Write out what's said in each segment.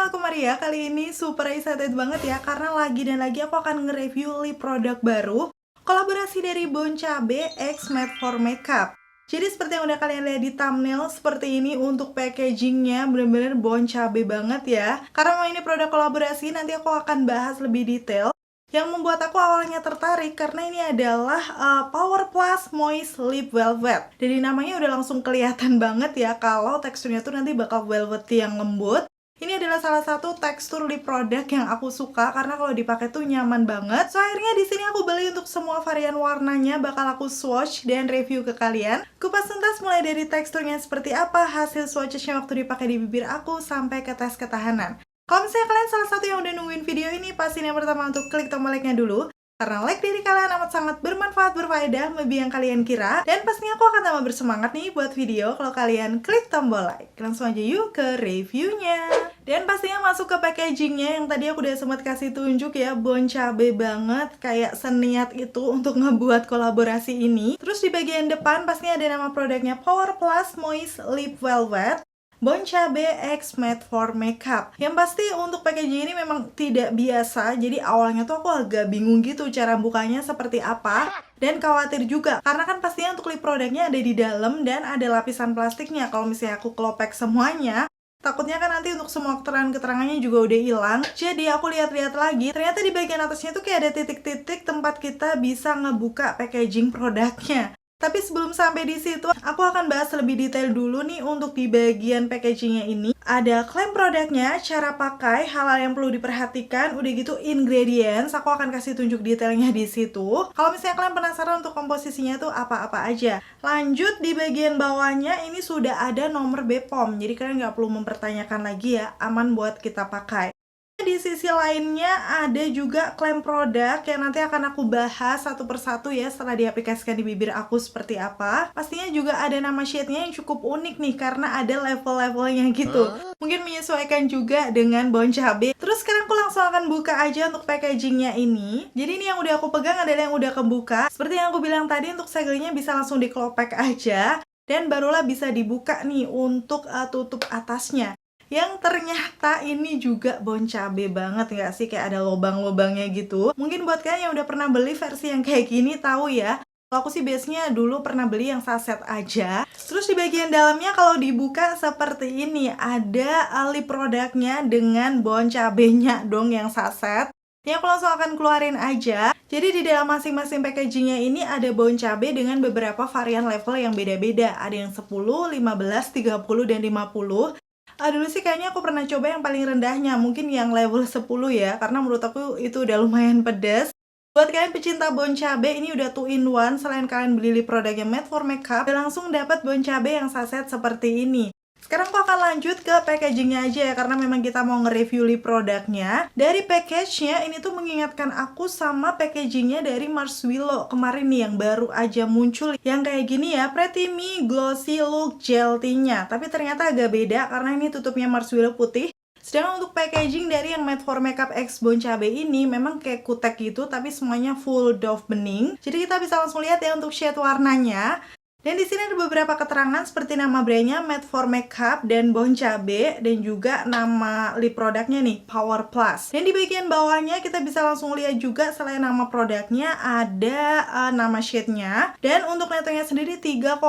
aku Maria. Kali ini super excited banget ya, karena lagi dan lagi aku akan nge-review lip produk baru kolaborasi dari Bon Cabe X Matte for Makeup. Jadi seperti yang udah kalian lihat di thumbnail, seperti ini untuk packagingnya, bener-bener Bon Cabe banget ya. Karena memang ini produk kolaborasi, nanti aku akan bahas lebih detail. Yang membuat aku awalnya tertarik karena ini adalah Power Plus Moist Lip Velvet. Dari namanya udah langsung kelihatan banget ya kalau teksturnya tuh nanti bakal velvety yang lembut. Ini adalah salah satu tekstur lip product yang aku suka karena kalau dipakai tuh nyaman banget. So akhirnya di sini aku beli untuk semua varian warnanya, bakal aku swatch dan review ke kalian. Kupas tuntas mulai dari teksturnya seperti apa, hasil swatchesnya waktu dipakai di bibir aku, sampai ke tes ketahanan. Kalau misalnya kalian salah satu yang udah nungguin video ini, pastiin yang pertama untuk klik tombol like-nya dulu. Karena like dari kalian amat sangat bermanfaat, berfaedah, lebih yang kalian kira. Dan pastinya aku akan tambah bersemangat nih buat video kalau kalian klik tombol like. Langsung aja yuk ke reviewnya. Dan pastinya masuk ke packagingnya yang tadi aku udah sempat kasih tunjuk ya. Bon Cabe banget, kayak seniat itu untuk ngebuat kolaborasi ini. Terus di bagian depan pastinya ada nama produknya Power Plus Moist Lip Velvet Bon Cabe X Matte for Makeup. Yang pasti untuk packaging ini memang tidak biasa. Jadi awalnya tuh aku agak bingung gitu cara bukanya seperti apa. Dan khawatir juga karena kan pastinya untuk lip produknya ada di dalam dan ada lapisan plastiknya. Kalau misalnya aku kelopek semuanya, takutnya kan nanti untuk semua keterangan-keterangannya juga udah hilang. Jadi aku lihat-lihat lagi, ternyata di bagian atasnya tuh kayak ada titik-titik tempat kita bisa ngebuka packaging produknya. Tapi sebelum sampai di situ, aku akan bahas lebih detail dulu nih untuk di bagian packagingnya ini. Ada klaim produknya, cara pakai, hal-hal yang perlu diperhatikan, udah gitu ingredients, aku akan kasih tunjuk detailnya di situ. Kalau misalnya kalian penasaran untuk komposisinya tuh apa-apa aja. Lanjut di bagian bawahnya, ini sudah ada nomor BPOM, jadi kalian nggak perlu mempertanyakan lagi ya, aman buat kita pakai. Di sisi lainnya ada juga klaim produk yang nanti akan aku bahas satu persatu ya setelah diaplikasikan di bibir aku seperti apa. Pastinya juga ada nama shade-nya yang cukup unik nih karena ada level-levelnya gitu. Mungkin menyesuaikan juga dengan Bon Cabe. Terus sekarang aku langsung akan buka aja untuk packagingnya ini. Jadi ini yang udah aku pegang adalah yang udah kebuka. Seperti yang aku bilang tadi, untuk segelnya bisa langsung dikelopek aja. Dan barulah bisa dibuka nih untuk tutup atasnya. Yang ternyata ini juga Bon Cabe banget nggak sih? Kayak ada lobang-lobangnya gitu. Mungkin buat kalian yang udah pernah beli versi yang kayak gini tahu ya. Kalau aku sih biasanya dulu pernah beli yang saset aja. Terus di bagian dalamnya kalau dibuka seperti ini. Ada lip produknya dengan Bon Cabenya dong yang saset. Ini aku langsung akan keluarin aja. Jadi di dalam masing-masing packagingnya ini ada Bon Cabe dengan beberapa varian level yang beda-beda. Ada yang 10, 15, 30, dan 50. Dulu sih kayaknya aku pernah coba yang paling rendahnya, mungkin yang level 10 ya, karena menurut aku itu udah lumayan pedas. Buat kalian pecinta Bon Cabe, ini udah 2 in 1, selain kalian beli lip produknya Matte for Makeup, langsung dapat Bon Cabe yang saset seperti ini. Sekarang aku akan lanjut ke packagingnya aja ya, karena memang kita mau nge-review lip produknya. Dari package-nya, ini tuh mengingatkan aku sama packagingnya dari Mars Willow kemarin nih, yang baru aja muncul. Yang kayak gini ya, Pretty Me Glossy Look Gel Tint-nya. Tapi ternyata agak beda, karena ini tutupnya Mars Willow putih. Sedangkan untuk packaging dari yang Matte for Makeup X Bon Cabe ini memang kayak kutek gitu, tapi semuanya full doff bening. Jadi kita bisa langsung lihat ya untuk shade warnanya. Dan di sini ada beberapa keterangan seperti nama brandnya Matte for Makeup dan Bon Cabe, dan juga nama lip produknya nih Power Plus. Dan di bagian bawahnya kita bisa langsung lihat juga selain nama produknya ada nama shade-nya. Dan untuk netanya sendiri 3,5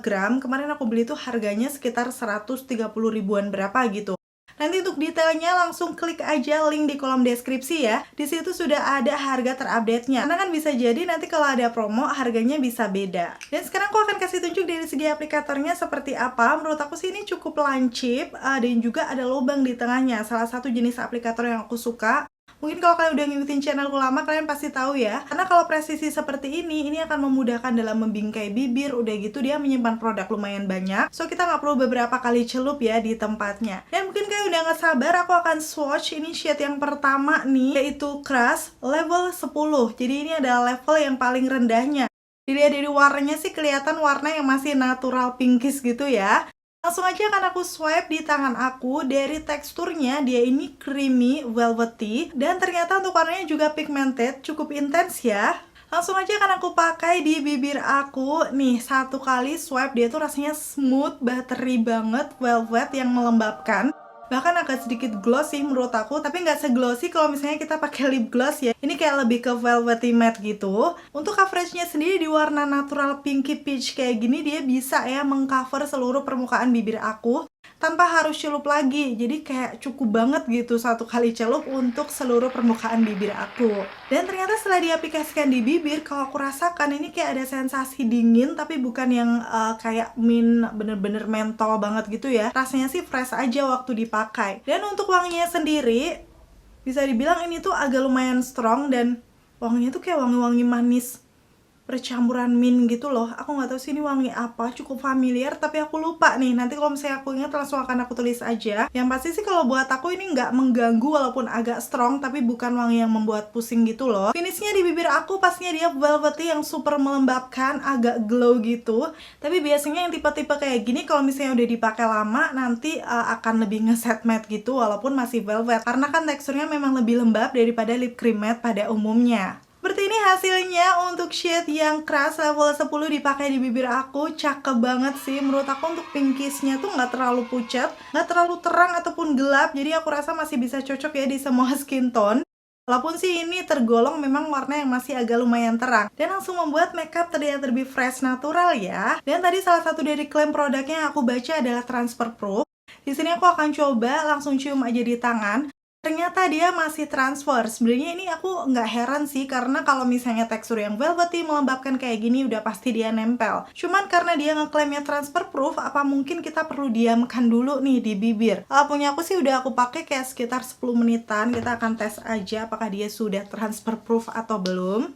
gram. Kemarin aku beli tuh harganya sekitar 130 ribuan berapa gitu. Nanti untuk detailnya langsung klik aja link di kolom deskripsi ya. Di situ sudah ada harga terupdate-nya. Karena kan bisa jadi nanti kalau ada promo harganya bisa beda. Dan sekarang aku akan kasih tunjuk dari segi aplikatornya seperti apa. Menurut aku sih ini cukup lancip dan juga ada lubang di tengahnya. Salah satu jenis aplikator yang aku suka. Mungkin kalau kalian udah ngikutin channelku lama, kalian pasti tahu ya. Karena kalau presisi seperti ini akan memudahkan dalam membingkai bibir. Udah gitu dia menyimpan produk lumayan banyak. So kita nggak perlu beberapa kali celup ya di tempatnya. Dan mungkin kalian udah nggak sabar, aku akan swatch ini shade yang pertama nih, yaitu Crush level 10. Jadi ini adalah level yang paling rendahnya. Dilihat dari warnanya sih kelihatan warna yang masih natural pinkish gitu ya. Langsung aja akan aku swipe di tangan aku. Dari teksturnya dia ini creamy, velvety, dan ternyata untuk warnanya juga pigmented, cukup intens ya. Langsung aja akan aku pakai di bibir aku. Nih, satu kali swipe dia tuh rasanya smooth, buttery banget, velvet yang melembabkan. Bahkan agak sedikit gloss sih menurut aku, tapi nggak seglossy kalau misalnya kita pakai lip gloss ya. Ini kayak lebih ke velvety matte gitu. Untuk coveragenya sendiri di warna natural pinky peach kayak gini, dia bisa ya mengcover seluruh permukaan bibir aku tanpa harus celup lagi. Jadi kayak cukup banget gitu satu kali celup untuk seluruh permukaan bibir aku. Dan ternyata setelah diaplikasikan di bibir, kalau aku rasakan ini kayak ada sensasi dingin, tapi bukan yang kayak mint bener-bener mentol banget gitu ya. Rasanya sih fresh aja waktu dipakai. Dan untuk wanginya sendiri, bisa dibilang ini tuh agak lumayan strong dan wanginya tuh kayak wangi-wangi manis percampuran mint gitu loh. Aku nggak tahu sih ini wangi apa, cukup familiar tapi aku lupa nih. Nanti kalau misalnya aku ingat langsung akan aku tulis aja. Yang pasti sih kalau buat aku ini nggak mengganggu walaupun agak strong, tapi bukan wangi yang membuat pusing gitu loh. Finishnya di bibir aku pastinya dia velvety yang super melembabkan, agak glow gitu. Tapi biasanya yang tipe-tipe kayak gini kalau misalnya udah dipakai lama nanti akan lebih ngeset matte gitu walaupun masih velvet. Karena kan teksturnya memang lebih lembab daripada lip cream matte pada umumnya. Seperti ini hasilnya untuk shade yang keras level 10 dipakai di bibir aku. Cakep banget sih. Menurut aku untuk pinkish-nya tuh nggak terlalu pucat, nggak terlalu terang ataupun gelap. Jadi aku rasa masih bisa cocok ya di semua skin tone. Walaupun sih ini tergolong memang warna yang masih agak lumayan terang. Dan langsung membuat makeup terlihat lebih fresh natural ya. Dan tadi salah satu dari klaim produknya yang aku baca adalah transfer proof. Di sini aku akan coba langsung cium aja di tangan. Ternyata dia masih transfer. Sebenarnya ini aku nggak heran sih, karena kalau misalnya tekstur yang velvety melembabkan kayak gini udah pasti dia nempel. Cuman karena dia ngeklaimnya transfer proof, apa mungkin kita perlu diamkan dulu nih di bibir. Punya aku sih udah aku pakai kayak sekitar 10 menitan. Kita akan tes aja apakah dia sudah transfer proof atau belum.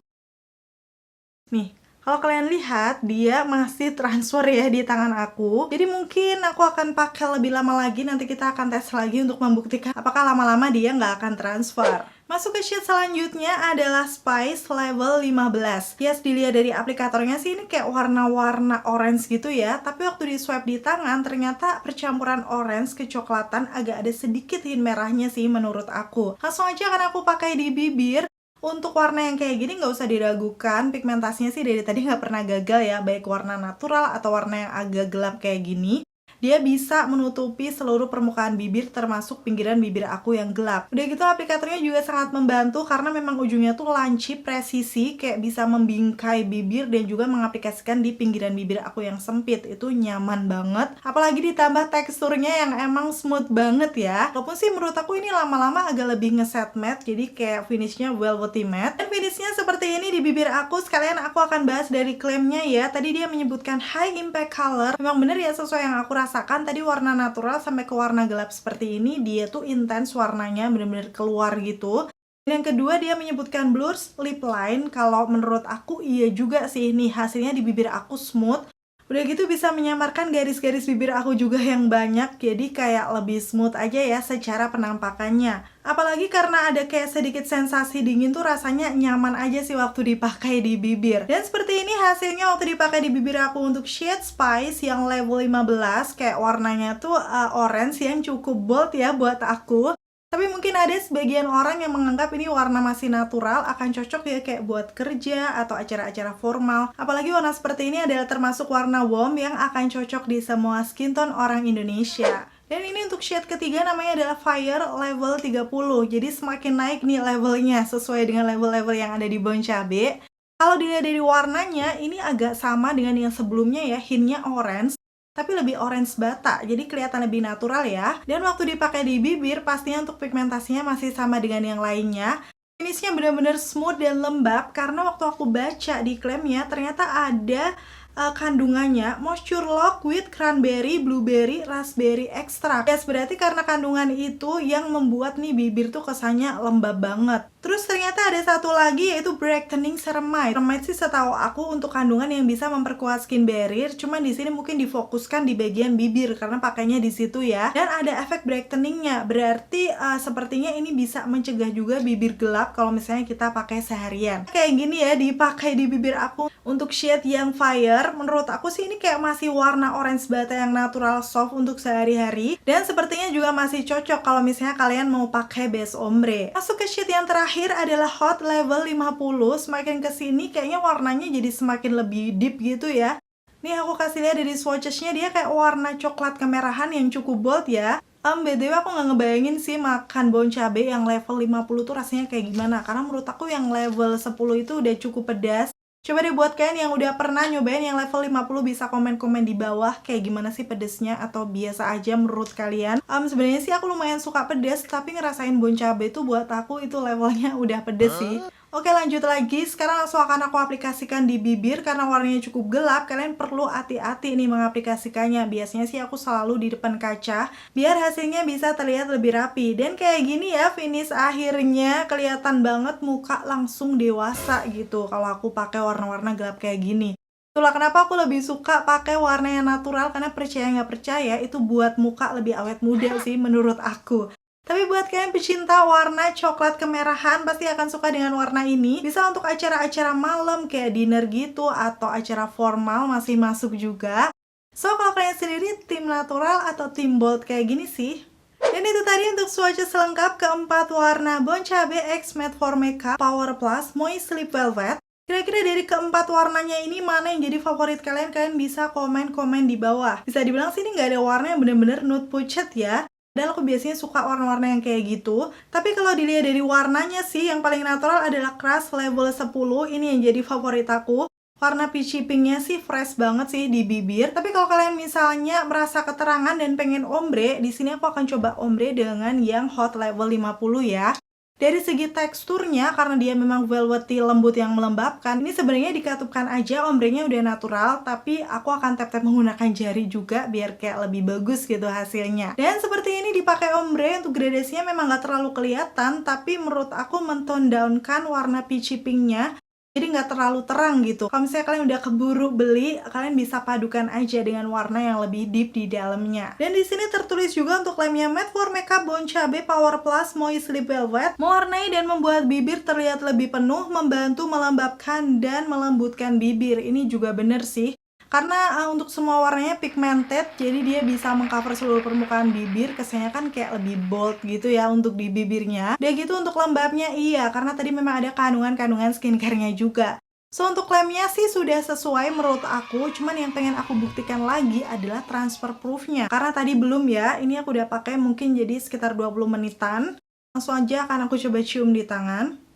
Nih, kalau kalian lihat, dia masih transfer ya di tangan aku. Jadi mungkin aku akan pakai lebih lama lagi. Nanti kita akan tes lagi untuk membuktikan apakah lama-lama dia nggak akan transfer. Masuk ke shade selanjutnya adalah Spice level 15. Yes, dilihat dari aplikatornya sih ini kayak warna-warna orange gitu ya. Tapi waktu di swipe di tangan, ternyata percampuran orange kecoklatan agak ada sedikit hint merahnya sih menurut aku. Langsung aja akan aku pakai di bibir. Untuk warna yang kayak gini nggak usah diragukan, pigmentasinya sih dari tadi nggak pernah gagal ya, baik warna natural atau warna yang agak gelap kayak gini. Dia bisa menutupi seluruh permukaan bibir termasuk pinggiran bibir aku yang gelap. Udah gitu aplikatornya juga sangat membantu karena memang ujungnya tuh lancip, presisi, kayak bisa membingkai bibir dan juga mengaplikasikan di pinggiran bibir aku yang sempit. Itu nyaman banget. Apalagi ditambah teksturnya yang emang smooth banget ya. Walaupun sih menurut aku ini lama-lama agak lebih ngeset matte, jadi kayak finishnya velvety matte. Dan finishnya seperti ini di bibir aku. Sekalian aku akan bahas dari klaimnya ya. Tadi dia menyebutkan high impact color. Memang bener ya sesuai yang aku rasakan. Tadi warna natural sampai ke warna gelap seperti ini, dia tuh intens warnanya, bener-bener keluar gitu. Dan yang kedua dia menyebutkan blurs lip line. Kalau menurut aku iya juga sih, nih hasilnya di bibir aku smooth. Udah gitu bisa menyamarkan garis-garis bibir aku juga yang banyak, jadi kayak lebih smooth aja ya secara penampakannya. Apalagi karena ada kayak sedikit sensasi dingin tuh rasanya nyaman aja sih waktu dipakai di bibir. Dan seperti ini hasilnya waktu dipakai di bibir aku untuk shade Spice yang level 15. Kayak warnanya tuh orange yang cukup bold ya buat aku. Tapi mungkin ada sebagian orang yang menganggap ini warna masih natural, akan cocok ya kayak buat kerja atau acara-acara formal. Apalagi warna seperti ini adalah termasuk warna warm yang akan cocok di semua skin tone orang Indonesia. Dan ini untuk shade ketiga namanya adalah Fire level 30. Jadi semakin naik nih levelnya sesuai dengan level-level yang ada di Bon Cabe. Kalau dilihat dari warnanya, ini agak sama dengan yang sebelumnya ya, hintnya orange. Tapi lebih orange bata, jadi kelihatan lebih natural ya. Dan waktu dipakai di bibir, pastinya untuk pigmentasinya masih sama dengan yang lainnya. Finishnya benar-benar smooth dan lembab, karena waktu aku baca di klaimnya, ternyata ada kandungannya moisture lock with cranberry, blueberry, raspberry extract. Yes, berarti karena kandungan itu yang membuat nih bibir tuh kesannya lembab banget. Terus ternyata ada satu lagi yaitu brightening ceramide. Ceramide sih setahu aku untuk kandungan yang bisa memperkuat skin barrier, cuman di sini mungkin difokuskan di bagian bibir karena pakainya di situ ya. Dan ada efek brightening-nya. Berarti sepertinya ini bisa mencegah juga bibir gelap kalau misalnya kita pakai seharian. Kayak gini ya dipakai di bibir aku untuk shade yang Fire. Menurut aku sih ini kayak masih warna orange bata yang natural soft untuk sehari-hari. Dan sepertinya juga masih cocok kalau misalnya kalian mau pakai base ombre. Masuk ke shade yang terakhir adalah Hot level 50. Semakin kesini kayaknya warnanya jadi semakin lebih deep gitu ya. Nih aku kasih lihat dari swatches-nya, dia kayak warna coklat kemerahan yang cukup bold ya. BTW aku nggak ngebayangin sih makan bon cabe yang level 50 tuh rasanya kayak gimana. Karena menurut aku yang level 10 itu udah cukup pedas. Coba deh buat kalian yang udah pernah nyobain yang level 50 bisa komen-komen di bawah kayak gimana sih pedesnya atau biasa aja menurut kalian. Sebenarnya sih aku lumayan suka pedes, tapi ngerasain bon cabe tuh buat aku itu levelnya udah pedes sih. Oke, lanjut lagi. Sekarang langsung akan aku aplikasikan di bibir karena warnanya cukup gelap. Kalian perlu hati-hati nih mengaplikasikannya. Biasanya sih aku selalu di depan kaca biar hasilnya bisa terlihat lebih rapi. Dan kayak gini ya finish akhirnya, kelihatan banget muka langsung dewasa gitu kalau aku pakai warna-warna gelap kayak gini. Itulah kenapa aku lebih suka pakai warna yang natural, karena percaya nggak percaya itu buat muka lebih awet muda sih menurut aku. Tapi buat kalian pecinta warna coklat kemerahan pasti akan suka dengan warna ini. Bisa untuk acara-acara malam kayak dinner gitu atau acara formal masih masuk juga. So kalau kalian sendiri tim natural atau tim bold kayak gini sih. Dan itu tadi untuk swatch selengkap keempat warna Bon Cabe X Matte for Makeup Power Plus Moist Sleep Velvet. Kira-kira dari keempat warnanya ini mana yang jadi favorit kalian? Kalian bisa komen-komen di bawah. Bisa dibilang sih ini nggak ada warna yang bener-bener nude pucet ya. Dan aku biasanya suka warna-warna yang kayak gitu. Tapi kalau dilihat dari warnanya sih, yang paling natural adalah Crush level 10. Ini yang jadi favorit aku. Warna peachy pinknya sih fresh banget sih di bibir. Tapi kalau kalian misalnya merasa keterangan dan pengen ombre, di sini aku akan coba ombre dengan yang hot level 50 ya. Dari segi teksturnya, karena dia memang velvety lembut yang melembabkan, ini sebenarnya dikatupkan aja, ombrenya udah natural, tapi aku akan tap-tap menggunakan jari juga biar kayak lebih bagus gitu hasilnya. Dan seperti ini dipakai ombre, untuk gradasinya memang gak terlalu kelihatan, tapi menurut aku mentone down-kan warna peachy pinknya, jadi nggak terlalu terang gitu. Kalau misalnya kalian udah keburu beli, kalian bisa padukan aja dengan warna yang lebih deep di dalamnya. Dan di sini tertulis juga untuk lemnya Matte for Makeup Bon Cabe Power Plus Moist Sleep Velvet, mewarnai dan membuat bibir terlihat lebih penuh, membantu melembabkan dan melembutkan bibir. Ini juga bener sih. Karena untuk semua warnanya pigmented, jadi dia bisa mengcover seluruh permukaan bibir. Kesannya kan kayak lebih bold gitu ya untuk di bibirnya. Dan gitu untuk lembabnya iya, karena tadi memang ada kandungan-kandungan skincare-nya juga. So untuk lemnya sih sudah sesuai menurut aku, cuman yang pengen aku buktikan lagi adalah transfer proof-nya. Karena tadi belum ya, ini aku udah pakai mungkin jadi sekitar 20 menitan. Langsung aja akan aku coba cium di tangan.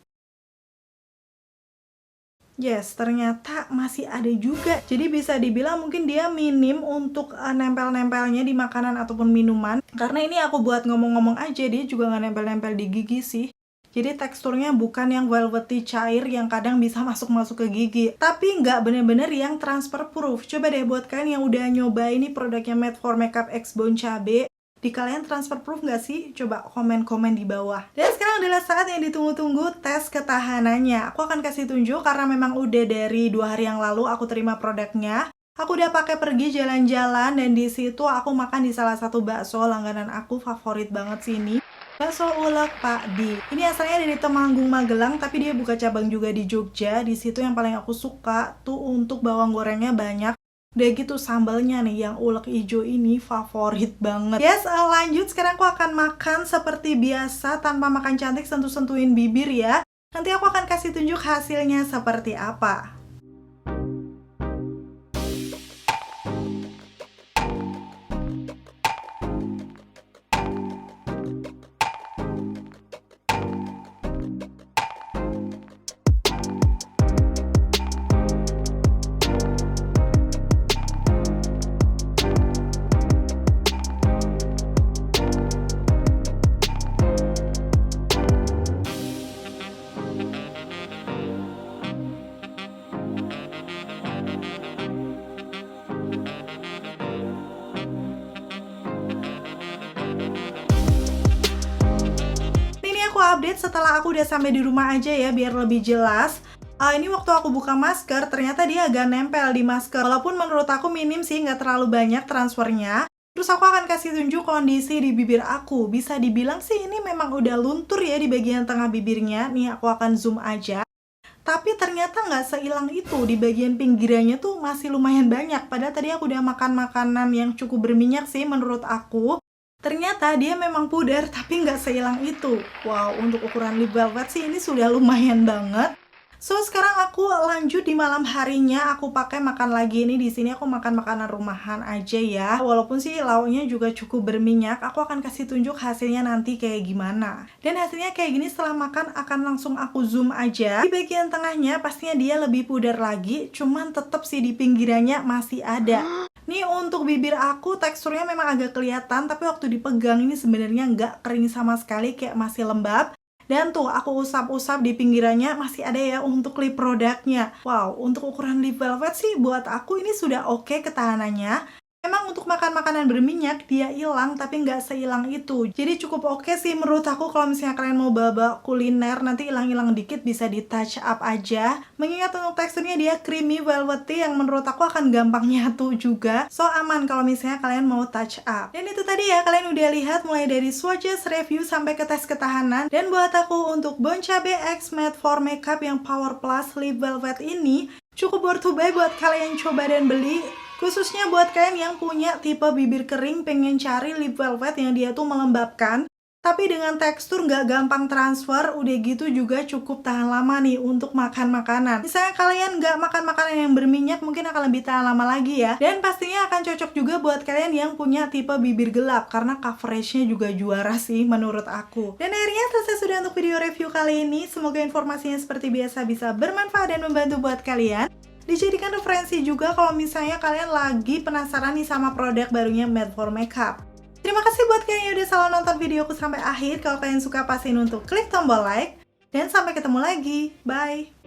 Yes, ternyata masih ada juga. Jadi bisa dibilang mungkin dia minim untuk nempel-nempelnya di makanan ataupun minuman. Karena ini aku buat ngomong-ngomong aja, dia juga nggak nempel-nempel di gigi sih. Jadi teksturnya bukan yang velvety cair yang kadang bisa masuk-masuk ke gigi. Tapi nggak bener-bener yang transfer proof. Coba deh buat kalian yang udah nyoba ini produknya Matte for Makeup X Bon Cabe. Di kalian transfer proof nggak sih? Coba komen-komen di bawah. Dan sekarang adalah saat yang ditunggu-tunggu, tes ketahanannya. Aku akan kasih tunjuk karena memang udah dari 2 hari yang lalu aku terima produknya. Aku udah pakai pergi jalan-jalan dan di situ aku makan di salah satu bakso langganan aku, favorit banget sini. Bakso ulek Pak Di. Ini asalnya dari Temanggung Magelang, tapi dia buka cabang juga di Jogja. Di situ yang paling aku suka tuh untuk bawang gorengnya banyak. Udah gitu sambalnya nih yang ulek hijau ini favorit banget. Yes, lanjut sekarang aku akan makan seperti biasa tanpa makan cantik, sentuh-sentuhin bibir ya. Nanti aku akan kasih tunjuk hasilnya seperti apa. Update setelah aku udah sampai di rumah aja ya biar lebih jelas. Ini waktu aku buka masker ternyata dia agak nempel di masker, walaupun menurut aku minim sih, nggak terlalu banyak transfernya. Terus aku akan kasih tunjuk kondisi di bibir aku. Bisa dibilang sih ini memang udah luntur ya di bagian tengah bibirnya. Nih aku akan zoom aja. Tapi ternyata nggak seilang itu, di bagian pinggirannya tuh masih lumayan banyak. Padahal tadi aku udah makan makanan yang cukup berminyak sih menurut aku. Ternyata dia memang pudar, tapi nggak sehilang itu. Wow, untuk ukuran lip velvet sih ini sudah lumayan banget. So sekarang aku lanjut di malam harinya, aku pakai makan lagi ini. Di sini aku makan makanan rumahan aja ya. Walaupun sih lauknya juga cukup berminyak, aku akan kasih tunjuk hasilnya nanti kayak gimana. Dan hasilnya kayak gini, setelah makan akan langsung aku zoom aja. Di bagian tengahnya pastinya dia lebih pudar lagi, cuman tetep sih di pinggirannya masih ada. Nih untuk bibir aku teksturnya memang agak kelihatan, tapi waktu dipegang ini sebenarnya nggak kering sama sekali, kayak masih lembab. Dan tuh aku usap-usap di pinggirannya masih ada ya untuk lip produknya. Wow, untuk ukuran lip velvet sih buat aku ini sudah oke ketahanannya. Memang untuk makan makanan berminyak dia hilang, tapi nggak sehilang itu. Jadi cukup oke sih menurut aku. Kalau misalnya kalian mau bawa kuliner nanti hilang-hilang dikit bisa di touch up aja. Mengingat untuk teksturnya dia creamy velvety yang menurut aku akan gampang nyatu juga. So aman kalau misalnya kalian mau touch up. Dan itu tadi ya, kalian udah lihat mulai dari swatches, review sampai ke tes ketahanan. Dan buat aku untuk Bon Cabe X Matte for Makeup yang Power Plus Lip Velvet ini cukup worth to buy buat kalian coba dan beli. Khususnya buat kalian yang punya tipe bibir kering, pengen cari lip velvet yang dia tuh melembabkan, tapi dengan tekstur nggak gampang transfer, udah gitu juga cukup tahan lama nih untuk makan makanan. Misalnya kalian nggak makan makanan yang berminyak, mungkin akan lebih tahan lama lagi ya. Dan pastinya akan cocok juga buat kalian yang punya tipe bibir gelap, karena coveragenya juga juara sih menurut aku. Dan akhirnya selesai sudah untuk video review kali ini. Semoga informasinya seperti biasa bisa bermanfaat dan membantu buat kalian. Dijadikan referensi juga kalau misalnya kalian lagi penasaran nih sama produk barunya Made for Makeup. Terima kasih buat kalian yang udah selalu nonton videoku sampai akhir. Kalau kalian suka pastiin untuk klik tombol like. Dan sampai ketemu lagi. Bye!